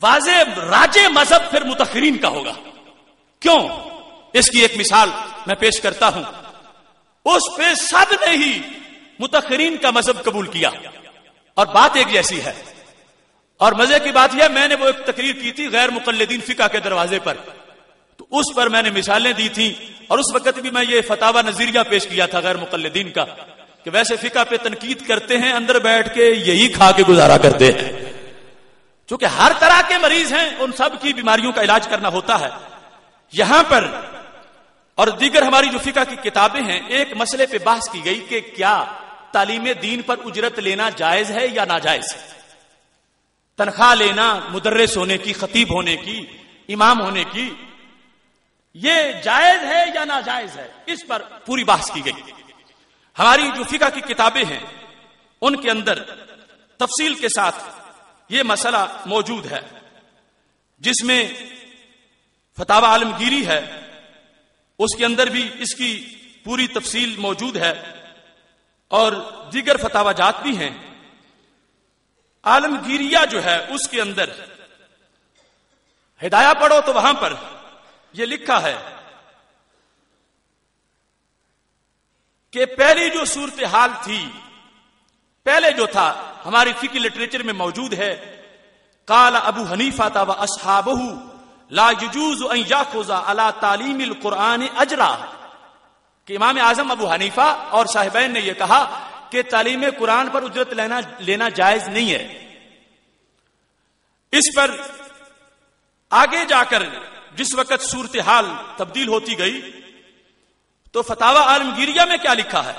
واضح راج مذہب پھر متاخرین کا ہوگا. کیوں؟ اس کی ایک مثال میں پیش کرتا ہوں. اس پہ سب نے ہی متاخرین کا مذہب قبول کیا اور بات ایک جیسی ہے. اور مزے کی بات یہ، میں نے وہ ایک تقریر کی تھی غیر مقلدین فقہ کے دروازے پر، تو اس پر میں نے مثالیں دی تھیں، اور اس وقت بھی میں یہ فتاوی نظریہ پیش کیا تھا غیر مقلدین کا کہ ویسے فقہ پہ تنقید کرتے ہیں، اندر بیٹھ کے یہی کھا کے گزارا کرتے ہیں. چونکہ ہر طرح کے مریض ہیں، ان سب کی بیماریوں کا علاج کرنا ہوتا ہے. یہاں پر اور دیگر ہماری جو فقہ کی کتابیں ہیں، ایک مسئلے پہ بحث کی گئی کہ کیا تعلیم دین پر اجرت لینا جائز ہے یا ناجائز ہے. تنخواہ لینا مدرس ہونے کی، خطیب ہونے کی، امام ہونے کی، یہ جائز ہے یا ناجائز ہے، اس پر پوری بحث کی گئی. ہماری جو فقہ کی کتابیں ہیں ان کے اندر تفصیل کے ساتھ یہ مسئلہ موجود ہے، جس میں فتاوی عالمگیری ہے، اس کے اندر بھی اس کی پوری تفصیل موجود ہے، اور دیگر فتاوی جات بھی ہیں. عالمگیریہ جو ہے اس کے اندر ہدایہ پڑھو تو وہاں پر یہ لکھا ہے کہ پہلی جو صورتحال تھی، پہلے جو تھا ہماری فقہ لٹریچر میں موجود ہے، قال ابو حنیفہ و اصحابہ لا يجوز ان یاخذ علی تعلیم القرآن اجرا، کہ امام اعظم ابو حنیفہ اور صاحبین نے یہ کہا کہ تعلیم قرآن پر اجرت لینا جائز نہیں ہے. اس پر آگے جا کر جس وقت صورتحال تبدیل ہوتی گئی تو فتاوی عالمگیریہ میں کیا لکھا ہے؟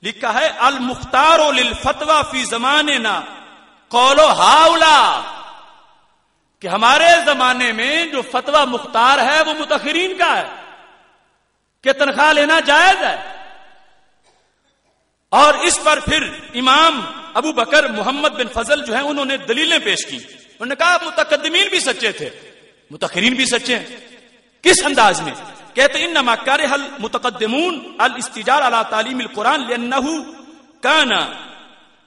لکھا ہے المختار للفتوی فی زماننا قول ہاؤلا، کہ ہمارے زمانے میں جو فتوی مختار ہے وہ متاخرین کا ہے کہ تنخواہ لینا جائز ہے. اور اس پر پھر امام ابو بکر محمد بن فضل جو ہیں انہوں نے دلیلیں پیش کی. انہوں نے کہا متقدمین بھی سچے تھے، متاخرین بھی سچے ہیں. کس انداز میں؟ کہتے انما کرہ المتقدمون الاستجار علی تعلیم القرآن لانه کان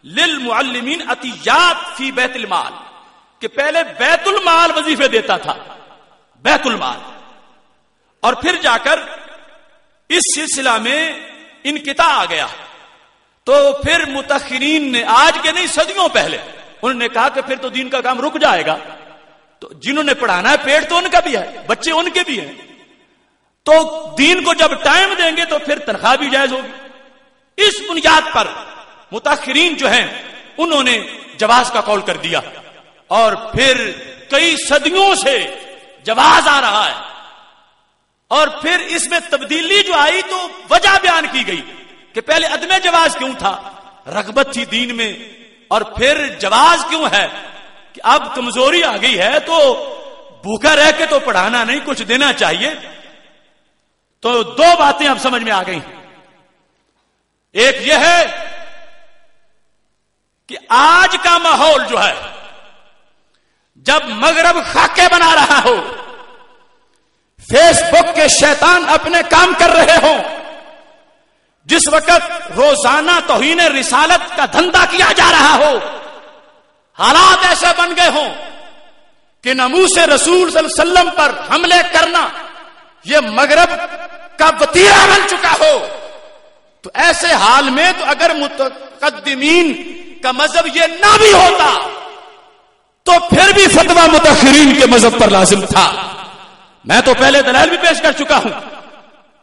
للمعلمین عطیات فی بیت المال، کہ پہلے بیت المال وظیفے دیتا تھا، بیت المال. اور پھر جا کر اس سلسلہ میں انقطاع آ گیا، تو پھر متاخرین نے آج کے نہیں صدیوں پہلے انہوں نے کہا کہ پھر تو دین کا کام رک جائے گا. تو جنہوں نے پڑھانا ہے پیٹ تو ان کا بھی ہے، بچے ان کے بھی ہیں، تو دین کو جب ٹائم دیں گے تو پھر تنخواہ بھی جائز ہوگی. اس بنیاد پر متاخرین جو ہیں انہوں نے جواز کا قول کر دیا، اور پھر کئی صدیوں سے جواز آ رہا ہے. اور پھر اس میں تبدیلی جو آئی تو وجہ بیان کی گئی کہ پہلے عدم جواز کیوں تھا، رغبت تھی دین میں، اور پھر جواز کیوں ہے کہ اب کمزوری آ گئی ہے تو بھوکا رہ کے تو پڑھانا نہیں، کچھ دینا چاہیے. تو دو باتیں اب سمجھ میں آ گئی. ایک یہ ہے کہ آج کا ماحول جو ہے، جب مغرب خاکے بنا رہا ہو، فیس بک کے شیطان اپنے کام کر رہے ہوں، جس وقت روزانہ توہین رسالت کا دھندا کیا جا رہا ہو، حالات ایسے بن گئے ہوں کہ ناموس رسول صلی اللہ علیہ وسلم پر حملے کرنا یہ مغرب کا وتیرہ بن چکا ہو، تو ایسے حال میں تو اگر متقدمین کا مذہب یہ نہ بھی ہوتا تو پھر بھی فتویٰ متاخرین کے مذہب پر لازم تھا. میں تو پہلے دلائل بھی پیش کر چکا ہوں.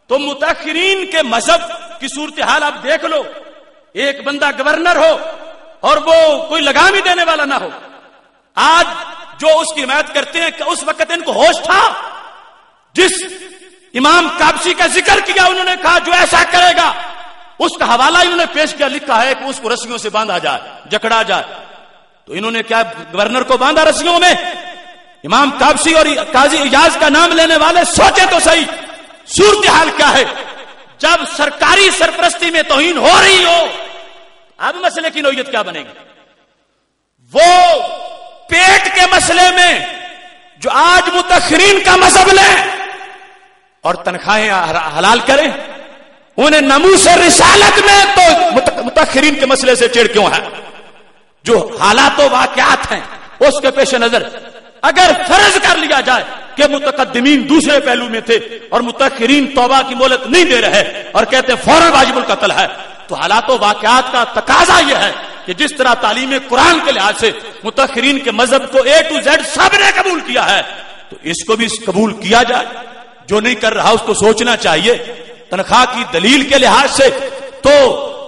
تو متاخرین کے مذہب کی صورتحال آپ دیکھ لو. ایک بندہ گورنر ہو اور وہ کوئی لگام ہی دینے والا نہ ہو. آج جو اس کی حمایت کرتے ہیں کہ اس وقت ان کو ہوش تھا. جس امام قابسی کا ذکر کیا انہوں نے کہا جو ایسا کرے گا اس کا حوالہ انہوں نے پیش کیا، لکھا ہے کہ اس کو رسیوں سے باندھا جائے، جکڑا جائے. تو انہوں نے کیا گورنر کو باندھا رسیوں میں؟ امام قابسی اور قاضی ایاز کا نام لینے والے سوچے تو صحیح صورتحال کیا ہے. جب سرکاری سرپرستی میں توہین ہو رہی ہو، اب مسئلے کی نوعیت کیا بنے گی؟ وہ پیٹ کے مسئلے میں جو آج متاخرین کا مذہب لیں اور تنخواہیں حلال کریں، انہیں ناموس رسالت میں تو متاخرین کے مسئلے سے چڑ کیوں ہے؟ جو حالات و واقعات ہیں اس کے پیش نظر اگر فرض کر لیا جائے کہ متقدمین دوسرے پہلو میں تھے اور متأخرین توبہ کی مہلت نہیں دے رہے اور کہتے فوراً واجب القتل ہے، تو حالات و واقعات کا تقاضا یہ ہے کہ جس طرح تعلیم قرآن کے لحاظ سے متأخرین کے مذہب کو A to Z سب نے قبول کیا ہے، تو اس کو بھی قبول کیا جائے۔ جو نہیں کر رہا اس کو سوچنا چاہیے۔ تنخواہ کی دلیل کے لحاظ سے تو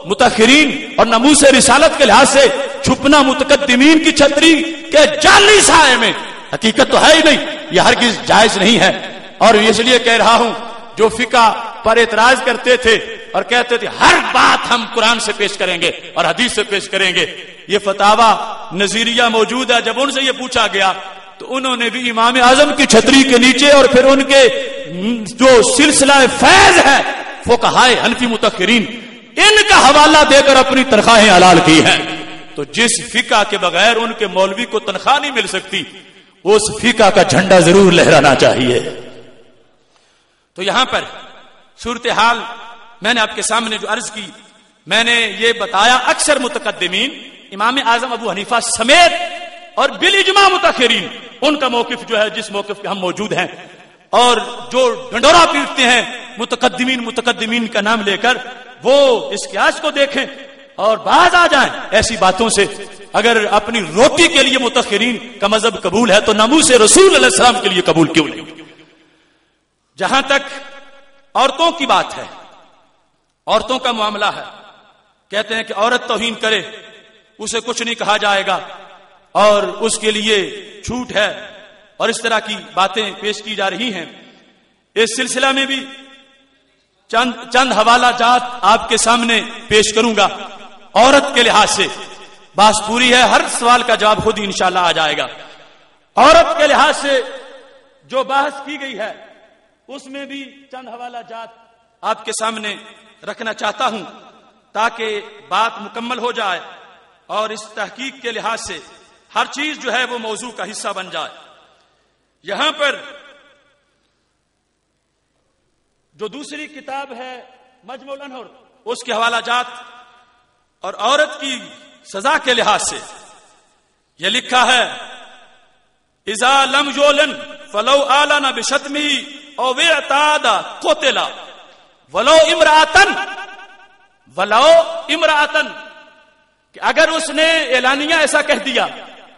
متأخرین اور ناموس رسالت کے لحاظ سے چھپنا متقدمین کی چھتری کے جعلی سائے میں، حقیقت تو ہے ہی نہیں، یہ ہرگز جائز نہیں ہے۔ اور اس لیے کہہ رہا ہوں جو فقہ پر اعتراض کرتے تھے اور کہتے تھے ہر بات ہم قرآن سے پیش کریں گے اور حدیث سے پیش کریں گے، یہ فتاوی نظیریہ موجود ہے۔ جب ان سے یہ پوچھا گیا تو انہوں نے بھی امام اعظم کی چھتری کے نیچے اور پھر ان کے جو سلسلہ فیض ہے فقہائے حنفی متأخرین، ان کا حوالہ دے کر اپنی تنخواہیں حلال کی ہیں۔ تو جس فقہ کے بغیر ان کے مولوی کو تنخواہ نہیں مل سکتی، اس فقہ کا جھنڈا ضرور لہرانا چاہیے۔ تو یہاں پر صورتحال میں نے آپ کے سامنے جو عرض کی، میں نے یہ بتایا اکثر متقدمین امام اعظم ابو حنیفہ سمیت اور بالاجماع متأخرین ان کا موقف جو ہے جس موقف پہ ہم موجود ہیں، اور جو ڈنڈورا پیٹتے ہیں متقدمین کا نام لے کر، وہ اس قیاس کو دیکھیں اور باز آ جائیں ایسی باتوں سے۔ اگر اپنی روٹی کے لیے متأخرین کا مذہب قبول ہے تو ناموس رسول علیہ السلام کے لیے قبول کیوں نہیں؟ جہاں تک عورتوں کی بات ہے، عورتوں کا معاملہ ہے، کہتے ہیں کہ عورت توہین کرے اسے کچھ نہیں کہا جائے گا اور اس کے لیے چھوٹ ہے، اور اس طرح کی باتیں پیش کی جا رہی ہیں۔ اس سلسلہ میں بھی چند حوالہ جات آپ کے سامنے پیش کروں گا۔ عورت کے لحاظ سے بات پوری ہے، ہر سوال کا جواب خود ہی انشاءاللہ آ جائے گا۔ عورت کے لحاظ سے جو بحث کی گئی ہے اس میں بھی چند حوالہ جات آپ کے سامنے رکھنا چاہتا ہوں تاکہ بات مکمل ہو جائے اور اس تحقیق کے لحاظ سے ہر چیز جو ہے وہ موضوع کا حصہ بن جائے۔ یہاں پر جو دوسری کتاب ہے مجموع الانہر، اس کے حوالہ جات اور عورت کی سزا کے لحاظ سے یہ لکھا ہے اذا لم یولن فلو اعلن بشتمه او اعتاد قتل ولو امرأتن، کہ اگر اس نے اعلانیہ ایسا کہہ دیا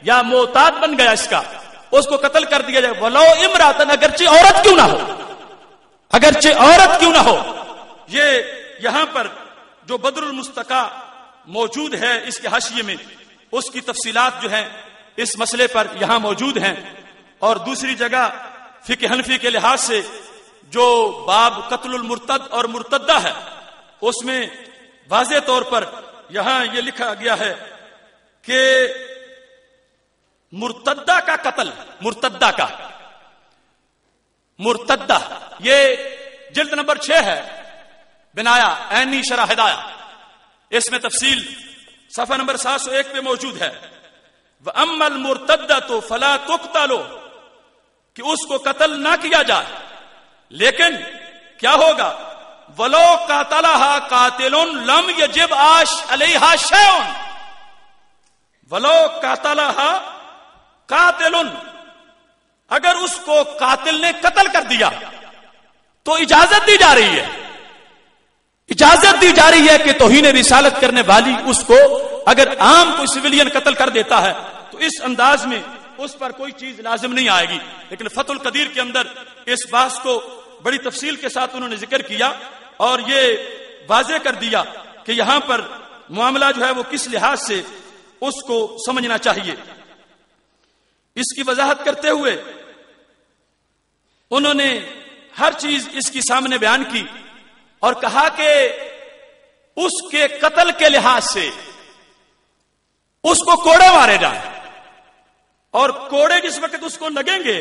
یا معتاد بن گیا اس کا، اس کو قتل کر دیا جائے، ولو امرأتن، اگرچہ عورت کیوں نہ ہو، اگرچہ عورت کیوں نہ ہو۔ یہ یہاں پر جو بدر المستقا موجود ہے اس کے حاشیے میں اس کی تفصیلات جو ہیں اس مسئلے پر یہاں موجود ہیں، اور دوسری جگہ فقہ حنفی کے لحاظ سے جو باب قتل المرتد اور مرتدہ ہے اس میں واضح طور پر یہاں یہ لکھا گیا ہے کہ مرتدہ کا قتل، مرتدہ یہ جلد نمبر 6 ہے، بنایا عینی شرح ہدایہ، اس میں تفصیل صفحہ نمبر 701 پہ موجود ہے۔ وَأَمَّا الْمُرْتَدَّةُ فَلَا تُقْتَلُ، کہ اس کو قتل نہ کیا جائے، لیکن کیا ہوگا؟ وَلَوْ قَاتَلَهَا قَاتِلٌ لَمْ يَجِبْ عَلَيْهَا شَيْءٌ، وَلَوْ قَاتَلَهَا قَاتِلٌ، اگر اس کو قاتل نے قتل کر دیا تو اجازت دی جا رہی ہے، اجازت دی جا رہی ہے کہ توہین رسالت کرنے والی اس کو اگر عام کوئی سویلین قتل کر دیتا ہے تو اس انداز میں اس پر کوئی چیز لازم نہیں آئے گی۔ لیکن فتح القدیر کے اندر اس بحث کو بڑی تفصیل کے ساتھ انہوں نے ذکر کیا اور یہ واضح کر دیا کہ یہاں پر معاملہ جو ہے وہ کس لحاظ سے اس کو سمجھنا چاہیے۔ اس کی وضاحت کرتے ہوئے انہوں نے ہر چیز اس کی سامنے بیان کی اور کہا کہ اس کے قتل کے لحاظ سے اس کو کوڑے مارے جائیں، اور کوڑے جس وقت اس کو لگیں گے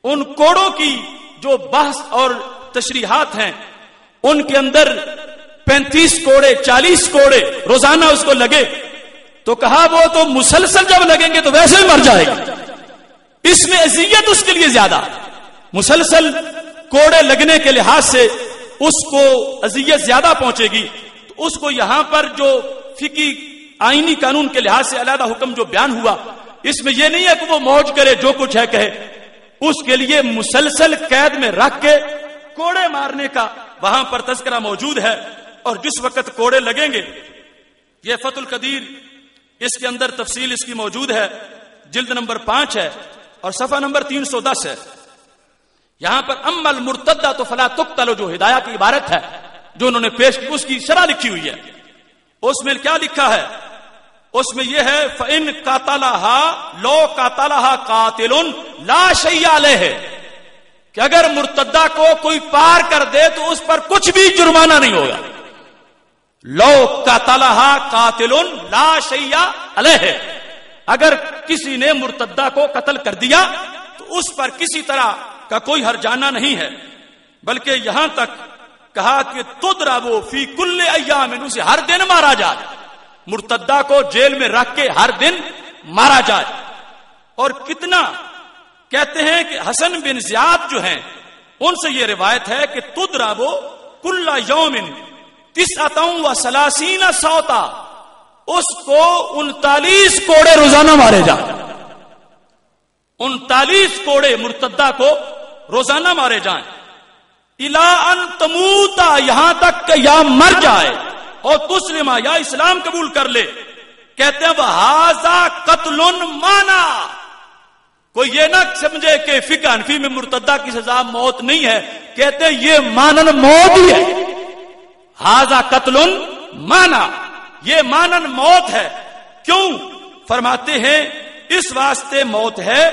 ان کوڑوں کی جو بحث اور تشریحات ہیں ان کے اندر 35 کوڑے 40 کوڑے روزانہ اس کو لگے تو کہا وہ تو مسلسل جب لگیں گے تو ویسے ہی مر جائے گا، اس میں اذیت اس کے لیے زیادہ، مسلسل کوڑے لگنے کے لحاظ سے اس کو اذیت زیادہ پہنچے گی، تو اس کو یہاں پر جو فقہی آئینی قانون کے لحاظ سے علیحدہ حکم جو بیان ہوا اس میں یہ نہیں ہے کہ وہ موج کرے جو کچھ ہے کہے، اس کے لیے مسلسل قید میں رکھ کے کوڑے مارنے کا وہاں پر تذکرہ موجود ہے. اور جس وقت کوڑے لگیں گے، یہ فتح القدیر اس کے اندر تفصیل اس کی موجود ہے، جلد نمبر 5 ہے اور صفحہ نمبر 310 ہے. یہاں پر اما المرتدہ تو فلا تقتل، جو ہدایہ کی عبارت ہے جو انہوں نے پیش کی، اس کی شرح لکھی ہوئی ہے. اس میں کیا لکھا ہے؟ اس میں یہ ہے فَإِن قَاتَلَهَا لَوْ قَاتَلَهَا قَاتِلٌ لَا شَيْءَ عَلَيْهِ، کہ اگر مرتدہ کو کوئی پار کر دے تو اس پر کچھ بھی جرمانہ نہیں ہوگا. لَوْ قَاتَلَهَا قَاتِلٌ لَا شَيْءَ عَلَيْهِ، اگر کسی نے مرتدہ کو قتل کر دیا تو اس پر کسی طرح کا کوئی ہرجانہ نہیں ہے. بلکہ یہاں تک کہا کہ تضرب فی کل ایام، اسے ہر دن مارا جائے، مرتدہ کو جیل میں رکھ کے ہر دن مارا جائے. اور کتنا کہتے ہیں کہ حسن بن زیاد جو ہیں ان سے یہ روایت ہے کہ تضرب کل یوم 39 صوتا، اس کو 39 کوڑے روزانہ مارے جائیں. 39 کوڑے مرتدہ کو روزانہ مارے جائیں. الا ان تموتا، یہاں تک کہ یا مر جائے، اور تسلمہ یا اسلام قبول کر لے. کہتے ہیں وہذا قتل مانا، کوئی یہ نہ سمجھے کہ فقہ حنفی میں مرتدہ کی سزا موت نہیں ہے، کہتے ہیں یہ مانن موت ہی ہے. ہذا قتل مانا، یہ مانن موت ہے. کیوں؟ فرماتے ہیں اس واسطے موت ہے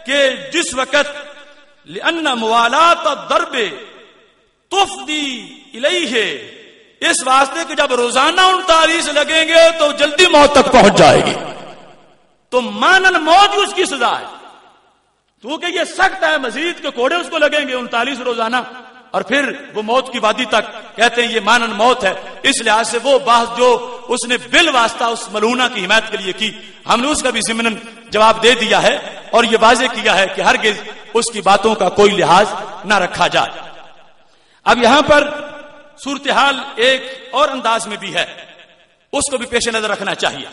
کہ جس وقت لأن موالات الضرب تفضی الیہ، اس واسطے کہ جب روزانہ 39 لگیں گے تو جلدی موت تک پہنچ جائے گی. تو مانن موت اس کی سزا ہے، کیونکہ یہ سخت ہے. مزید کے کوڑے اس کو لگیں گے 39 روزانہ، اور پھر وہ موت کی وادی تک. کہتے ہیں یہ مانن موت ہے. اس لحاظ سے وہ بحث جو اس نے بالواسطہ اس ملعونہ کی حمایت کے لیے کی، ہم نے اس کا بھی ضمناً جواب دے دیا ہے اور یہ واضح کیا ہے کہ ہرگز اس کی باتوں کا کوئی لحاظ نہ رکھا جائے. اب یہاں پر صورتحال ایک اور انداز میں بھی ہے، اس کو بھی پیش نظر رکھنا چاہیے.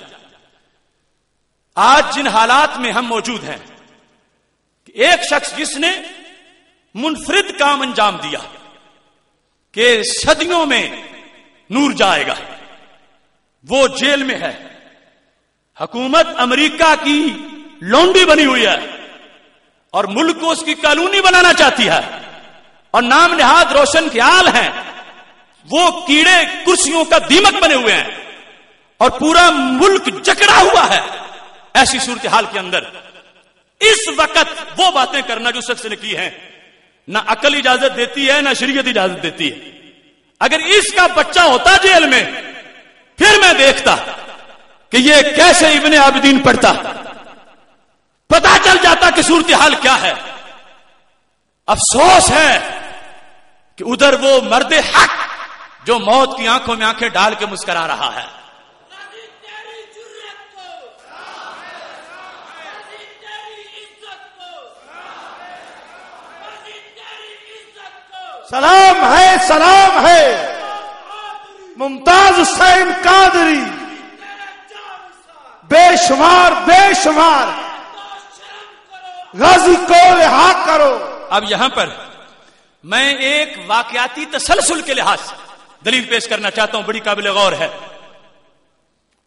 آج جن حالات میں ہم موجود ہیں کہ ایک شخص جس نے منفرد کام انجام دیا کہ صدیوں میں نور جائے گا، وہ جیل میں ہے. حکومت امریکہ کی لونڈی بنی ہوئی ہے اور ملک کو اس کی کالونی بنانا چاہتی ہے، اور نام نہاد روشن خیال ہیں. وہ کیڑے کرسیوں کا دیمک بنے ہوئے ہیں اور پورا ملک جکڑا ہوا ہے. ایسی صورتحال کے اندر اس وقت وہ باتیں کرنا جو شخص نے کی ہیں، نہ عقل اجازت دیتی ہے نہ شریعت اجازت دیتی ہے. اگر اس کا بچہ ہوتا جیل میں، پھر میں دیکھتا کہ یہ کیسے ابن عابدین پڑھتا، پتا چل جاتا کہ صورتحال کیا ہے. افسوس ہے کہ ادھر وہ مرد حق جو موت کی آنکھوں میں آنکھیں ڈال کے مسکرا رہا ہے. سلام ہے، سلام ہے ممتاز حسین قادری، بے شمار بے شمار غازی کو لحاظ کرو. اب یہاں پر میں ایک واقعاتی تسلسل کے لحاظ سے دلیل پیش کرنا چاہتا ہوں، بڑی قابل غور ہے.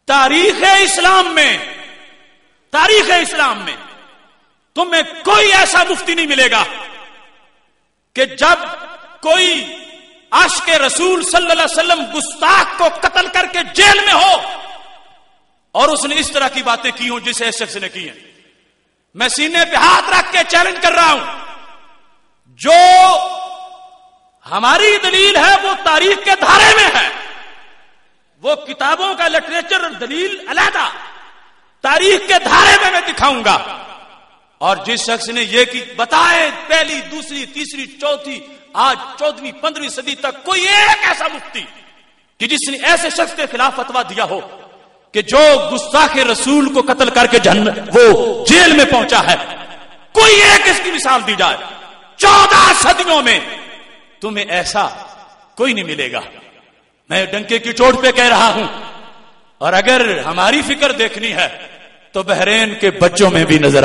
تاریخ اسلام میں تمہیں کوئی ایسا مفتی نہیں ملے گا کہ جب کوئی عاشق رسول صلی اللہ علیہ وسلم گستاخ کو قتل کر کے جیل میں ہو اور اس نے اس طرح کی باتیں کی ہوں جسے اس شخص نے کی ہیں. میں سینے پہ ہاتھ رکھ کے چیلنج کر رہا ہوں، جو ہماری دلیل ہے وہ تاریخ کے دھارے میں ہے. وہ کتابوں کا لٹریچر اور دلیل علیحدہ، تاریخ کے دھارے میں دکھاؤں گا. اور جس شخص نے یہ کی بتائے پہلی دوسری تیسری چوتھی آج 14ویں 15ویں صدی تک کوئی ایک ایسا مفتی کہ جس نے ایسے شخص کے خلاف فتویٰ دیا ہو کہ جو گستاخ رسول کو قتل کر کے وہ جیل میں پہنچا ہے، کوئی ایک اس کی مثال دی جائے. 14 صدیوں میں تمہیں ایسا کوئی نہیں ملے گا. میں ڈنکے کی چوٹ پہ کہہ رہا ہوں. اور اگر ہماری فکر دیکھنی ہے تو بحرین کے بچوں میں بھی نظر